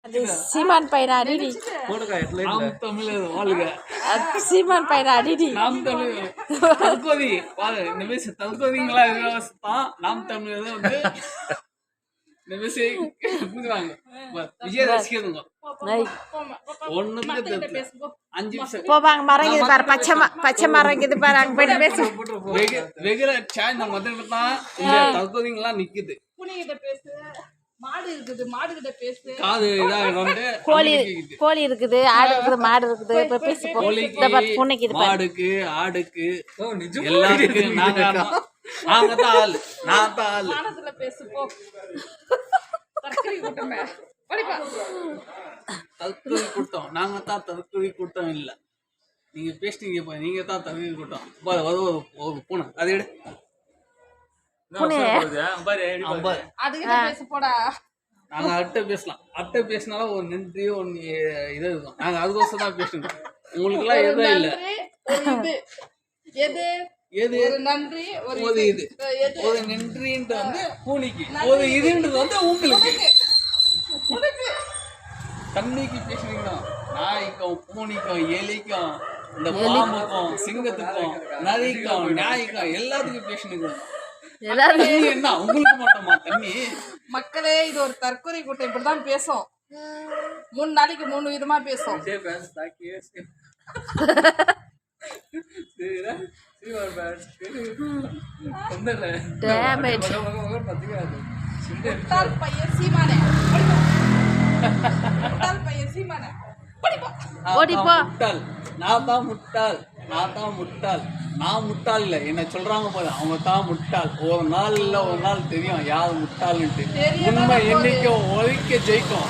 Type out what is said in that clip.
అది సీమాన్ పైన అడిడి சீமான் பையன் அடிடி நாம் தமிழ் தற்கொதி நிமிஷம் தற்கொதிங்களா நாம் தமிழ் வந்து நிமிஷம் புரிஞ்சுவாங்க விஜய ரசிக்கிறதுங்க ஒண்ணுக்கு 5 நிமிஷம் போவாங்க மரங்கிது பாரு பச்சை மரங்கிது பாரு அங்க போய் பேசு ரெகுலர் சாய் நம்ம வந்து தான் இந்த தற்கொதிங்களா நிக்குது புனிகிட்ட பேசு மாடு இருக்குது மாடு கிட்ட பேசு காது இதாக வந்து கோழி இருக்குது ஆடு இருக்குது மாடு இருக்குது இப்ப பேசி கோழிக்கு மாடுக்கு ஆடுக்கு எல்லாத்துக்கும் நாங்க தான் ஆள் நான் தான் ஆள் மானத்துல பேசு போ தற்கொலை கூட்டமே படிப்பா தற்கொலை கூட்டம் நாங்க தான் தற்கொலை கூட்டம் இல்ல நீங்க பேசிட்டீங்க இப்ப நீங்க தான் தற்கொலை கூட்டம் ஒரு பூனை அதை எடு அதுகிட்ட பேசு போடா நாங்க அட்டை பேசலாம் அட்டை பேசினாலும் ஒரு நன்றி ஒன்னு இது இருக்கும் நாங்க அதுக்கோசம் தான் பேசணும் உங்களுக்கு எல்லாம் எதுவும் இல்ல எது எது ஒரு நன்றி ஒரு இது ஒரு நன்றின்றது வந்து பூனைக்கு ஒரு இதுன்றது வந்து உங்களுக்கு தண்ணிக்கு பேசுனீங்கன்னா நாய்க்கும் பூனைக்கும் எலிக்கும் இந்த பாம்புக்கும் சிங்கத்துக்கும் நரிக்கும் நாய்க்கும் எல்லாத்துக்கும் பேசுனீங்க என்ன உங்களுக்கு மட்டுமா தண்ணி மக்களே இது ஒரு தற்கொலை கூட்டம் இப்படிதான் பேசும் 3 நாளைக்கு 3 விதமா பேசும் முட்டாள் பையன் சீமானே முட்டாள் பையன் சீமானே முட்டாள் நான் தான் முட்டாள் நான் முட்டாள் இல்ல என்ன சொல்றாங்க போது அவங்க தான் முட்டாள் ஒரு நாள் இல்ல ஒரு நாள் தெரியும் யாரு முட்டாள்ன்ட்டு உண்மை என்னைக்கும் ஒழிக்க ஜெயிக்கும்